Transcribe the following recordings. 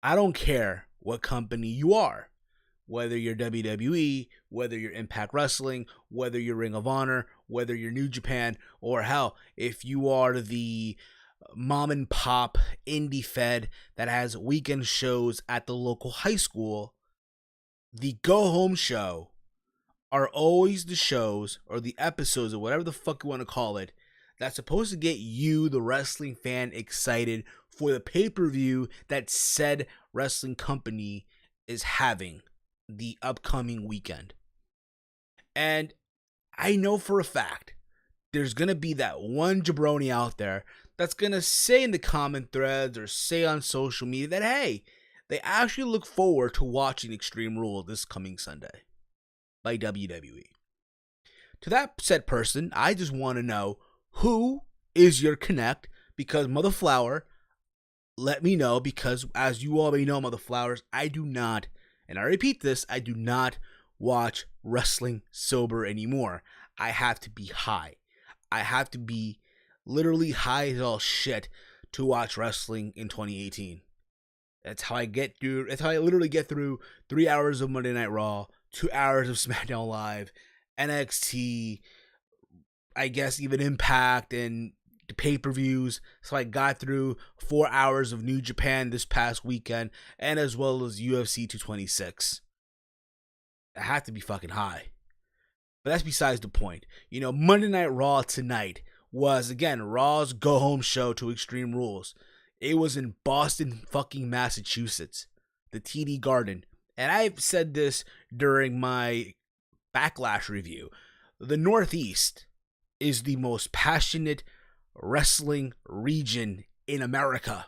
I don't care what company you are, whether you're WWE, whether you're Impact Wrestling, whether you're Ring of Honor, whether you're New Japan, or hell, if you are the mom and pop indie fed that has weekend shows at the local high school, the go home show are always the shows or the episodes or whatever the fuck you want to call it that's supposed to get you, the wrestling fan, excited for the pay-per-view that said wrestling company is having the upcoming weekend. And I know for a fact there's going to be that one jabroni out there that's going to say in the comment threads or say on social media that, hey, they actually look forward to watching Extreme Rules this coming Sunday by WWE. To that said person, I just want to know, who is your connect? Because Mother Flower, let me know, because as you already know, Mother Flowers, I do not, and I repeat this, I do not watch wrestling sober anymore. I have to be high. I have to be literally high as all shit to watch wrestling in 2018. That's how I get through. That's how I literally get through 3 hours of Monday Night Raw, 2 hours of SmackDown Live, NXT, I guess even Impact and the pay-per-views. So I got through 4 hours of New Japan this past weekend, and as well as UFC 226. I have to be fucking high. But that's besides the point. You know, Monday Night Raw tonight was, again, Raw's go-home show to Extreme Rules. It was in Boston fucking Massachusetts, the TD Garden. And I've said this during my Backlash review. The Northeast is the most passionate wrestling region in America.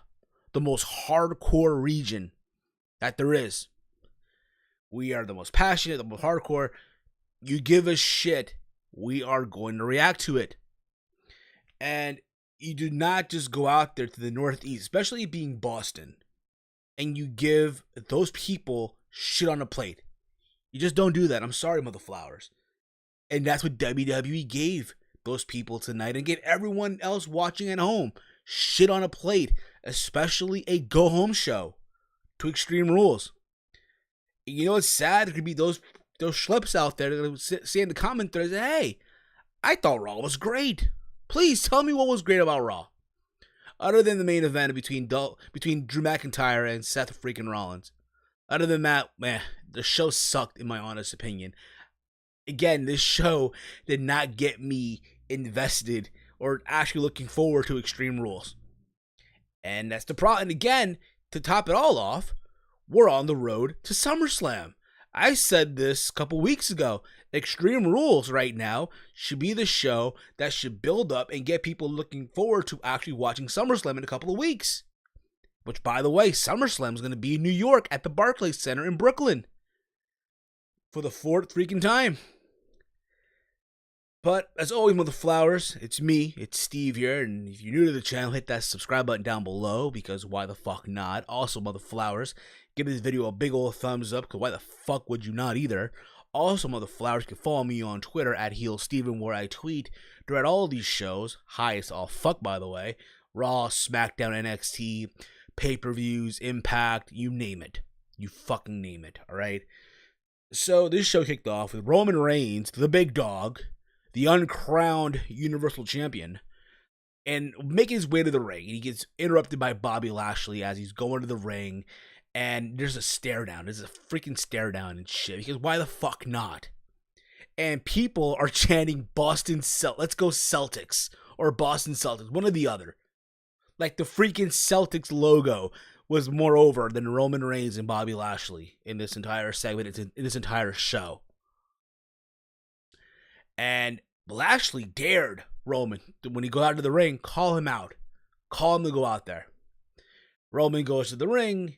The most hardcore region that there is. We are the most passionate, the most hardcore. You give us shit, we are going to react to it. And you do not just go out there to the Northeast, especially being Boston, and you give those people shit on a plate. You just don't do that. I'm sorry, Mother Flowers. And that's what WWE gave those people tonight, and gave everyone else watching at home shit on a plate, especially a go-home show to Extreme Rules. You know what's sad? There could be those schleps out there that say in the comment threads, hey, I thought Raw was great. Please tell me what was great about Raw. Other than the main event between Drew McIntyre and Seth freaking Rollins. Other than that, man, the show sucked in my honest opinion. Again, this show did not get me invested or actually looking forward to Extreme Rules. And that's the problem. And again, to top it all off, we're on the road to SummerSlam. I said this a couple weeks ago. Extreme Rules right now should be the show that should build up and get people looking forward to actually watching SummerSlam in a couple of weeks. Which, by the way, SummerSlam is going to be in New York at the Barclays Center in Brooklyn for the 4th freaking time. But as always, Mother Flowers, it's me, it's Steve here, and if you're new to the channel, hit that subscribe button down below, because why the fuck not? Also, Mother Flowers, give this video a big old thumbs up, because why the fuck would you not either? Also, Mother Flowers, you can follow me on Twitter at HeelSteven, where I tweet throughout all of these shows, high as all fuck, by the way, Raw, SmackDown, NXT, pay-per-views, Impact, you name it. You fucking name it, alright? So, this show kicked off with Roman Reigns, the big dog, the uncrowned Universal Champion, and making his way to the ring. And he gets interrupted by Bobby Lashley as he's going to the ring, and there's a stare down. There's a freaking stare down and shit, because why the fuck not? And people are chanting let's go Celtics, or Boston Celtics, one or the other. Like the freaking Celtics logo was more over than Roman Reigns and Bobby Lashley in this entire segment, in this entire show. And Lashley dared Roman, when he go out to the ring, call him out. Call him to go out there. Roman goes to the ring,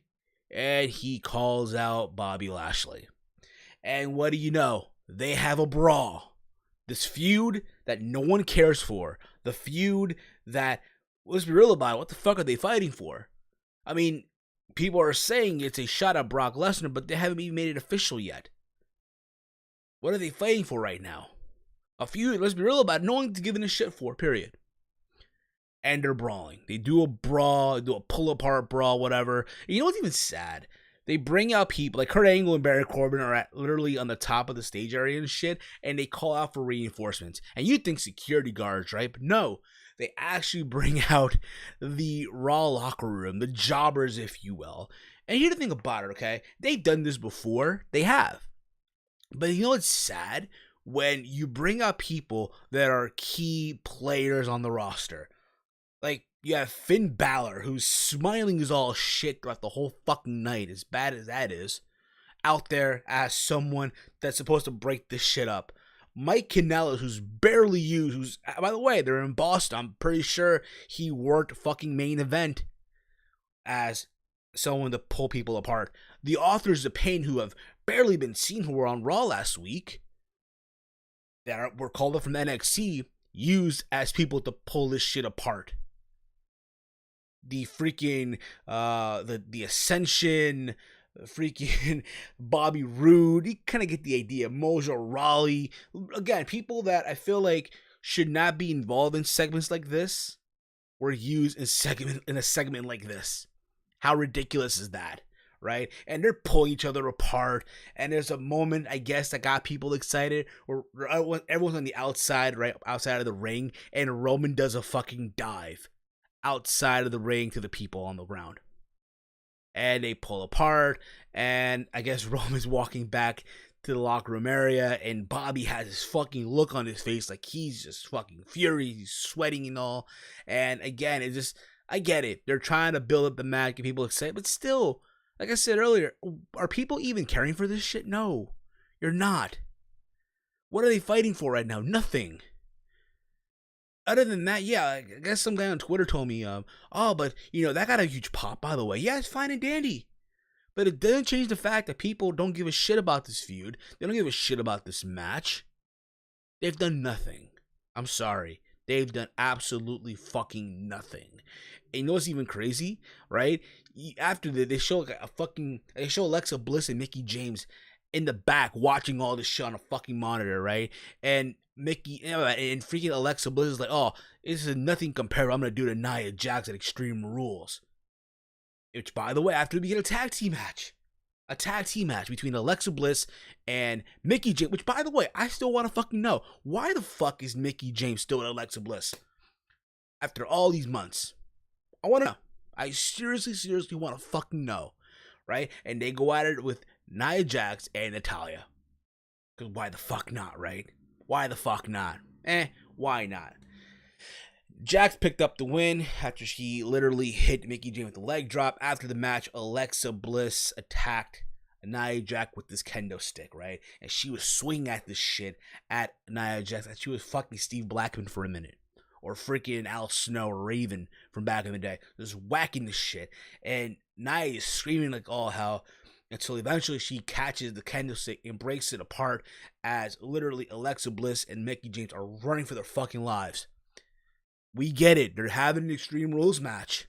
and he calls out Bobby Lashley. And what do you know? They have a brawl. This feud that no one cares for. The feud that, let's be real about it, what the fuck are they fighting for? I mean, people are saying it's a shot at Brock Lesnar, but they haven't even made it official yet. What are they fighting for right now? A feud, let's be real about it, no one's giving a shit for, period. and they're brawling. They do a brawl, do a pull apart brawl, whatever. And you know what's even sad? They bring out people like Kurt Angle and Baron Corbin are at literally on the top of the stage area and shit, and they call out for reinforcements. And you think security guards, right? But no, they actually bring out the Raw locker room, the jobbers, if you will. And here's the thing about it, okay? They've done this before. They have. But you know what's sad? When you bring up people that are key players on the roster. Like, you have Finn Balor, who's smiling as all shit throughout the whole fucking night, as bad as that is, out there as someone that's supposed to break this shit up. Mike Kanellis, who's barely used, who's, by the way, they're in Boston. I'm pretty sure he worked fucking main event as someone to pull people apart. The Authors of Pain, who have barely been seen, who were on Raw last week, that were called up from NXT, used as people to pull this shit apart. The freaking, the Ascension, freaking Bobby Roode, you kind of get the idea. Mojo Rawley, again, people that I feel like should not be involved in segments like this, were used in a segment like this. How ridiculous is that, right? And they're pulling each other apart, and there's a moment, I guess, that got people excited, where everyone's on the outside, right, outside of the ring, and Roman does a fucking dive outside of the ring to the people on the ground. And they pull apart, and I guess Roman's walking back to the locker room area, and Bobby has this fucking look on his face like he's just fucking furious, he's sweating and all. And again, it just, I get it. They're trying to build up the match, get people excited, but still, like I said earlier, are people even caring for this shit? No, you're not. What are they fighting for right now? Nothing. Other than that, yeah, I guess some guy on Twitter told me, but, you know, that got a huge pop, by the way. Yeah, it's fine and dandy. But it doesn't change the fact that people don't give a shit about this feud. They don't give a shit about this match. They've done nothing. I'm sorry. They've done absolutely fucking nothing. And you know what's even crazy, right? After they show they show Alexa Bliss and Mickie James in the back watching all this shit on a fucking monitor, right? And Mickey and freaking Alexa Bliss is like, oh, this is nothing compared to what I'm gonna do to Nia Jax at Extreme Rules. Which, by the way, after we get a tag team match between Alexa Bliss and Mickie James. Which, by the way, I still want to fucking know, why the fuck is Mickie James still with Alexa Bliss after all these months? I want to know. I seriously want to fucking know, right? And they go at it with Nia Jax and Natalya. Because why the fuck not, right? Why the fuck not? Why not? Jax picked up the win after she literally hit Mickie James with the leg drop. After the match, Alexa Bliss attacked Nia Jax with this kendo stick, right? And she was swinging at this shit at Nia Jax. And she was fucking Steve Blackman for a minute. Or freaking Al Snow or Raven from back in the day. Just whacking this shit. And Nia is screaming like all hell. Until eventually she catches the kendo stick and breaks it apart as literally Alexa Bliss and Mickie James are running for their fucking lives. We get it. They're having an Extreme Rules match.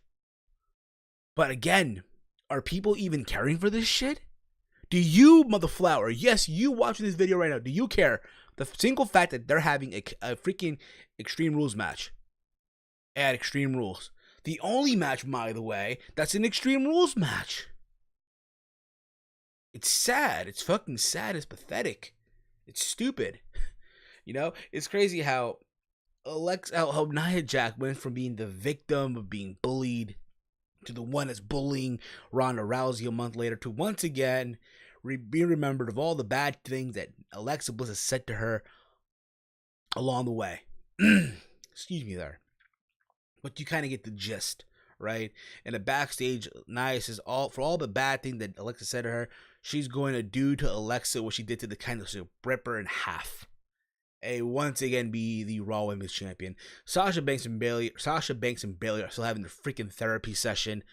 But again, are people even caring for this shit? Do you, motherflower, yes, you watching this video right now, do you care? The single fact that they're having a freaking Extreme Rules match at Extreme Rules. The only match, by the way, that's an Extreme Rules match. It's sad. It's fucking sad. It's pathetic. It's stupid. You know, it's crazy how how Nia Jax went from being the victim of being bullied to the one that's bullying Ronda Rousey a month later to once again being remembered of all the bad things that Alexa Bliss has said to her along the way. Excuse me there. But you kind of get the gist, right? And the backstage, Nia says for all the bad things that Alexa said to her, she's going to do to Alexa what she did to the kind of rip her in half. Once again be the Raw Women's Champion. Sasha Banks and Bayley are still having their freaking therapy session.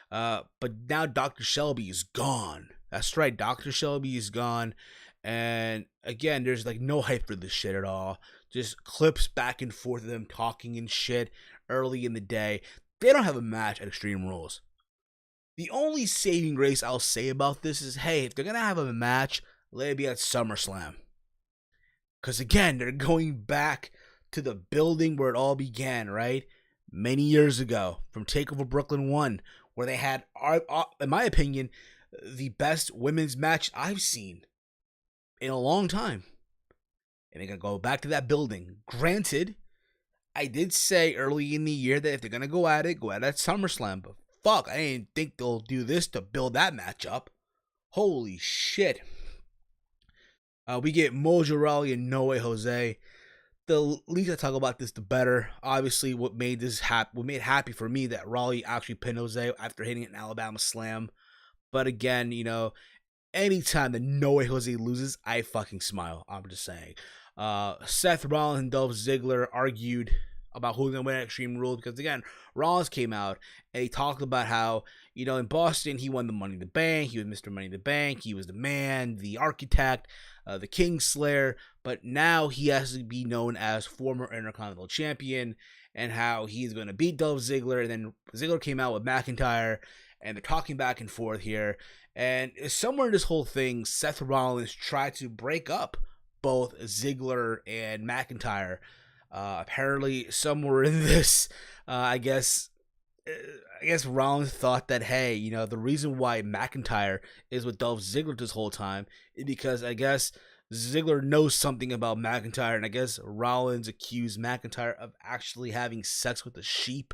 But now Dr. Shelby is gone. That's right, Dr. Shelby is gone. And again, there's like no hype for this shit at all. Just clips back and forth of them talking and shit early in the day. They don't have a match at Extreme Rules. The only saving grace I'll say about this is, hey, if they're going to have a match, let it be at SummerSlam. Because again, they're going back to the building where it all began, right? many years ago from Takeover Brooklyn 1, where they had, in my opinion, the best women's match I've seen in a long time. And they're going to go back to that building. Granted, I did say early in the year that if they're going to go at it at SummerSlam. But fuck, I didn't think they'll do this to build that match up. Holy shit. We get Mojo Rawley and No Way Jose. The least I talk about this, the better. Obviously, what made it happy for me that Rawley actually pinned Jose after hitting an Alabama Slam. But again, anytime that No Way Jose loses, I fucking smile. I'm just saying. Seth Rollins and Dolph Ziggler argued about who's going to win at Extreme Rules because, again, Rollins came out and he talked about how, in Boston, he won the Money in the Bank. He was Mr. Money in the Bank. He was the man, the architect, the Kingslayer. But now he has to be known as former Intercontinental Champion and how he's going to beat Dolph Ziggler. And then Ziggler came out with McIntyre and they're talking back and forth here. And somewhere in this whole thing, Seth Rollins tried to break up both Ziggler and McIntyre. Apparently, somewhere in this, I guess Rollins thought that, hey, the reason why McIntyre is with Dolph Ziggler this whole time is because I guess Ziggler knows something about McIntyre, and I guess Rollins accused McIntyre of actually having sex with a sheep.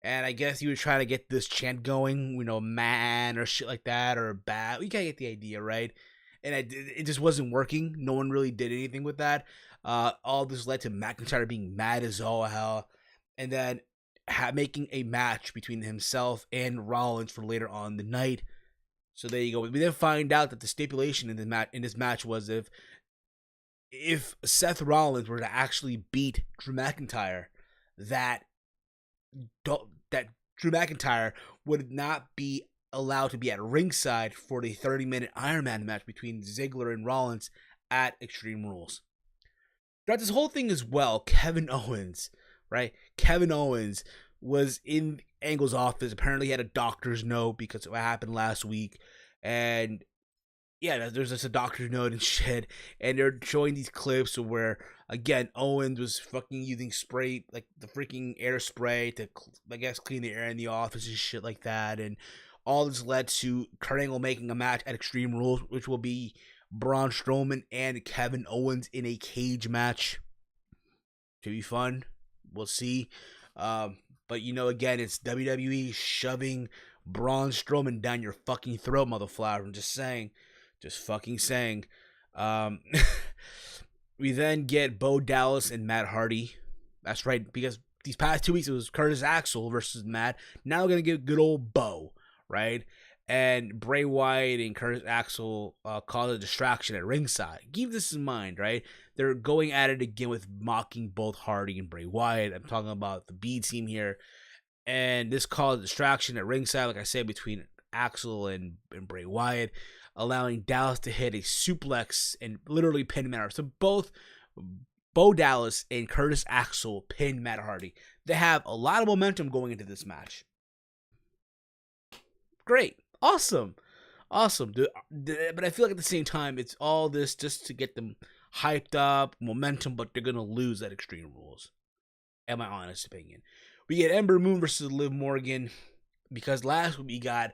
And I guess he was trying to get this chant going, man, or shit like that, or bad. You gotta get the idea, right? And it just wasn't working. No one really did anything with that. All this led to McIntyre being mad as all hell. And then making a match between himself and Rollins for later on the night. So there you go. We then find out that the stipulation in this match was if Seth Rollins were to actually beat Drew McIntyre, that Drew McIntyre would not be allowed to be at ringside for the 30-minute Iron Man match between Ziggler and Rollins at Extreme Rules. Throughout this whole thing as well, Kevin Owens, right? Kevin Owens was in Angle's office. Apparently he had a doctor's note because of what happened last week. And yeah, there's just a doctor's note and shit. And they're showing these clips where, again, Owens was fucking using spray, like the freaking air spray to, I guess, clean the air in the office and shit like that. And all this led to Kurt Angle making a match at Extreme Rules, which will be Braun Strowman and Kevin Owens in a cage match. Should be fun. We'll see. But again, it's WWE shoving Braun Strowman down your fucking throat, motherflower. I'm just saying. Just fucking saying. We then get Bo Dallas and Matt Hardy. That's right, because these past 2 weeks it was Curtis Axel versus Matt. Now we're going to get good old Bo, right? And Bray Wyatt and Curtis Axel caused a distraction at ringside. Keep this in mind, right? They're going at it again with mocking both Hardy and Bray Wyatt. I'm talking about the B team here. And this caused a distraction at ringside, like I said, between Axel and Bray Wyatt, allowing Dallas to hit a suplex and literally pin Matt Hardy. So both Bo Dallas and Curtis Axel pin Matt Hardy. They have a lot of momentum going into this match. Great. Awesome. But I feel like at the same time, it's all this just to get them hyped up, momentum, but they're going to lose at Extreme Rules. In my honest opinion. We get Ember Moon versus Liv Morgan, because last week we got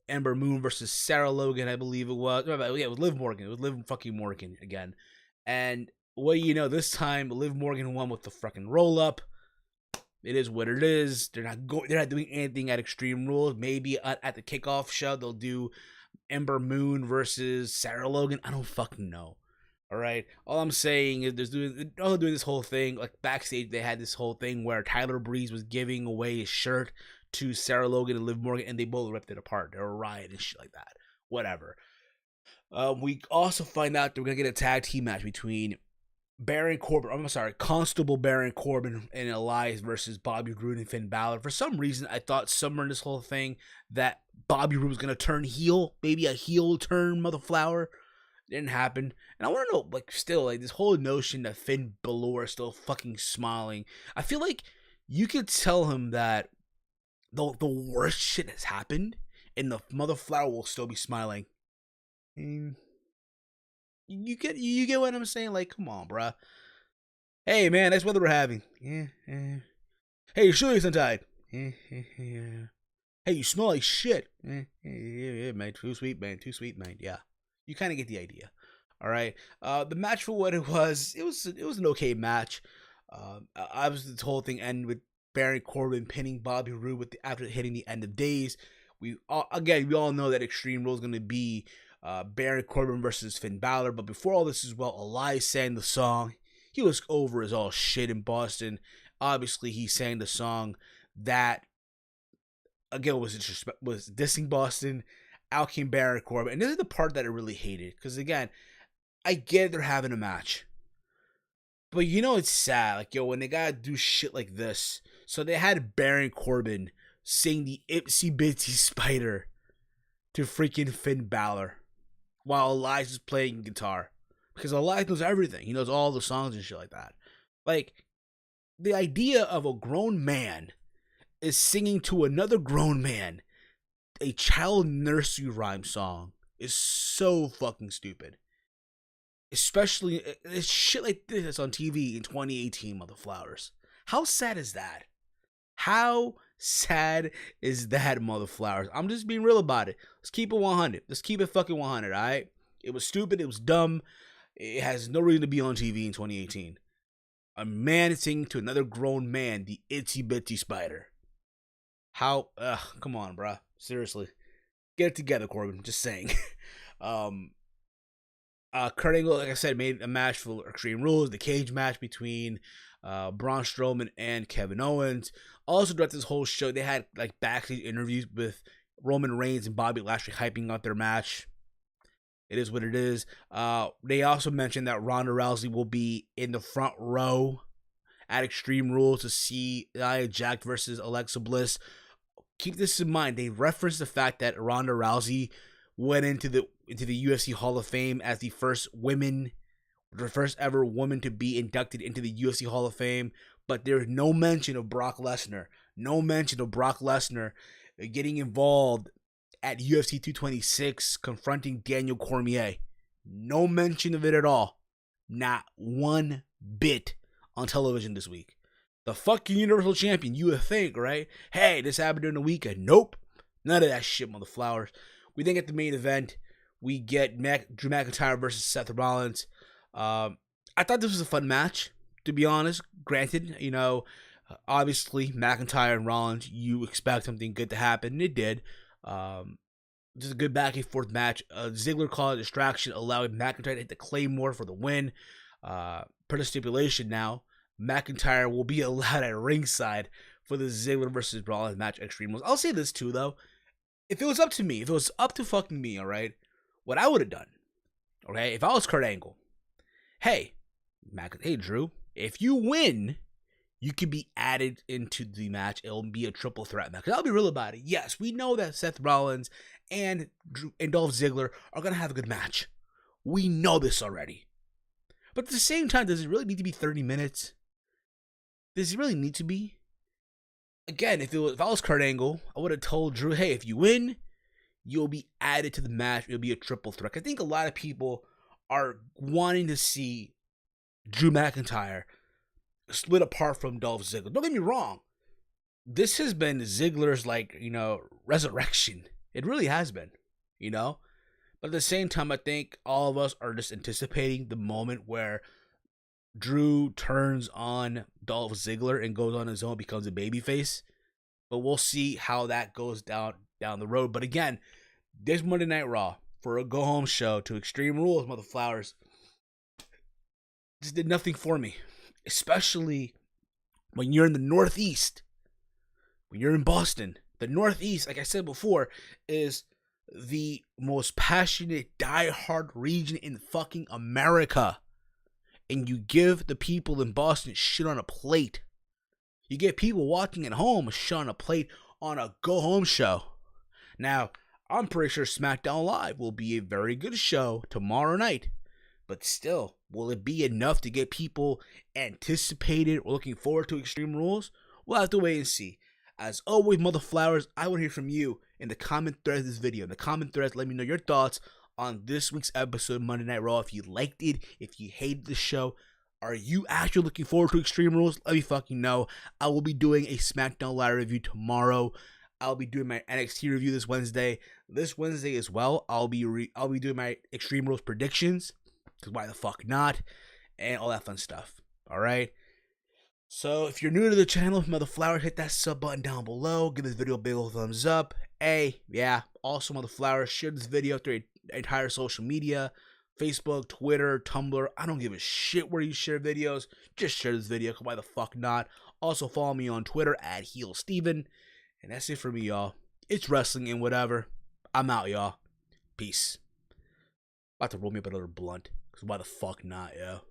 Ember Moon versus Sarah Logan, I believe it was. Yeah, it was Liv Morgan. It was Liv fucking Morgan again. And what do you know, this time Liv Morgan won with the fucking roll up. It is what it is. They're not doing anything at Extreme Rules. Maybe at the kickoff show they'll do Ember Moon versus Sarah Logan. I don't fucking know. All right. All I'm saying is they're doing this whole thing. Like backstage, they had this whole thing where Tyler Breeze was giving away his shirt to Sarah Logan and Liv Morgan, and they both ripped it apart. They were rioting and shit like that. Whatever. We also find out that we're gonna get a tag team match between Constable Baron Corbin and Elias versus Bobby Roode and Finn Balor. For some reason, I thought somewhere in this whole thing that Bobby Roode was gonna turn heel, maybe a heel turn, motherflower. Didn't happen. And I want to know, this whole notion that Finn Balor is still fucking smiling. I feel like you could tell him that the worst shit has happened, and the motherflower will still be smiling. And you get what I'm saying? Like, come on, bruh. Hey, man, that's what we're having. Yeah. Hey, your shoelace untied. Hey, you smell like shit. Yeah, man, too sweet, man. Too sweet, man. Yeah, you kind of get the idea. All right. The match, for what it was an okay match. Obviously, this whole thing ended with Baron Corbin pinning Bobby Roode after hitting the end of days. We all know that Extreme Rules is going to be Baron Corbin versus Finn Balor. But before all this as well, Elias sang the song. He was over as all shit in Boston. Obviously, he sang the song that, again, was dissing Boston. Out came Baron Corbin. And this is the part that I really hated. Because, again, I get they're having a match. But you know it's sad. Like, yo, when they gotta do shit like this. So they had Baron Corbin sing the Itsy Bitsy Spider to freaking Finn Balor while Elias is playing guitar. Because Elias knows everything. He knows all the songs and shit like that. Like, the idea of a grown man is singing to another grown man a child nursery rhyme song is so fucking stupid. Especially, it's shit like this on TV in 2018, Motherflowers. How sad is that? How sad is that, Motherflowers? I'm just being real about it. Let's keep it 100. Let's keep it fucking 100, alright? It was stupid. It was dumb. It has no reason to be on TV in 2018. A man singing to another grown man the Itsy Bitsy Spider. How? Come on, bruh. Seriously. Get it together, Corbin. Just saying. Kurt Angle, like I said, made a match for Extreme Rules, the cage match between Braun Strowman and Kevin Owens. Also, throughout this whole show, they had like backstage interviews with Roman Reigns and Bobby Lashley hyping up their match. It is what it is. They also mentioned that Ronda Rousey will be in the front row at Extreme Rules to see Nia Jax versus Alexa Bliss. Keep this in mind. They referenced the fact that Ronda Rousey went into the UFC Hall of Fame as the first ever woman to be inducted into the UFC Hall of Fame. But there's no mention of Brock Lesnar. No mention of Brock Lesnar getting involved at UFC 226 confronting Daniel Cormier. No mention of it at all. Not one bit on television this week. The fucking Universal Champion, you would think, right? Hey, this happened during the weekend. Nope. None of that shit, Motherflowers. We then get the main event. We get Drew McIntyre versus Seth Rollins. I thought this was a fun match, to be honest. Granted, obviously, McIntyre and Rollins, you expect something good to happen, and it did. Just a good back and forth match. Ziggler called a distraction, allowing McIntyre to hit the Claymore for the win. Per the stipulation now, McIntyre will be allowed at ringside for the Ziggler versus Rollins match Extreme Rules. I'll say this too, though. If it was up to me, if it was up to fucking me, all right, what I would have done, okay, if I was Kurt Angle, hey, Drew, if you win, you could be added into the match. It'll be a triple threat match. I'll be real about it. Yes, we know that Seth Rollins and Dolph Ziggler are going to have a good match. We know this already. But at the same time, does it really need to be 30 minutes? Does it really need to be? Again, if I was Kurt Angle, I would have told Drew, hey, if you win, you'll be added to the match. It'll be a triple threat. I think a lot of people are wanting to see Drew McIntyre split apart from Dolph Ziggler. Don't get me wrong. This has been Ziggler's, resurrection. It really has been, But at the same time, I think all of us are just anticipating the moment where Drew turns on Dolph Ziggler and goes on his own, becomes a babyface. But we'll see how that goes down the road. But again, this Monday Night Raw for a go-home show to Extreme Rules, Motherflowers, just did nothing for me. Especially when you're in the Northeast. When you're in Boston. The Northeast, like I said before, is the most passionate, die-hard region in fucking America. And you give the people in Boston shit on a plate. You get people watching at home shit on a plate on a go-home show. Now, I'm pretty sure SmackDown Live will be a very good show tomorrow night. But still, will it be enough to get people anticipated or looking forward to Extreme Rules? We'll have to wait and see. As always, Motherflowers, I want to hear from you in the comment thread of this video. In the comment threads, let me know your thoughts on this week's episode of Monday Night Raw. If you liked it, if you hated the show, Are you actually looking forward to Extreme Rules? Let me fucking know. I will be doing a SmackDown Live review tomorrow. I'll be doing my NXT review this Wednesday. This Wednesday as well, I'll be doing my Extreme Rules predictions, because why the fuck not, and all that fun stuff. All right. So if you're new to the channel, Mother Flower, hit that sub button down below. Give this video a big old thumbs up. Also Mother Flower, share this video through entire social media. Facebook, Twitter, Tumblr. I don't give a shit where you share videos. Just share this video. Why the fuck not? Also follow me on Twitter at HeelSteven. And that's it for me, y'all. It's wrestling and whatever. I'm out, y'all. Peace. About to roll me up another blunt. Because why the fuck not, yo?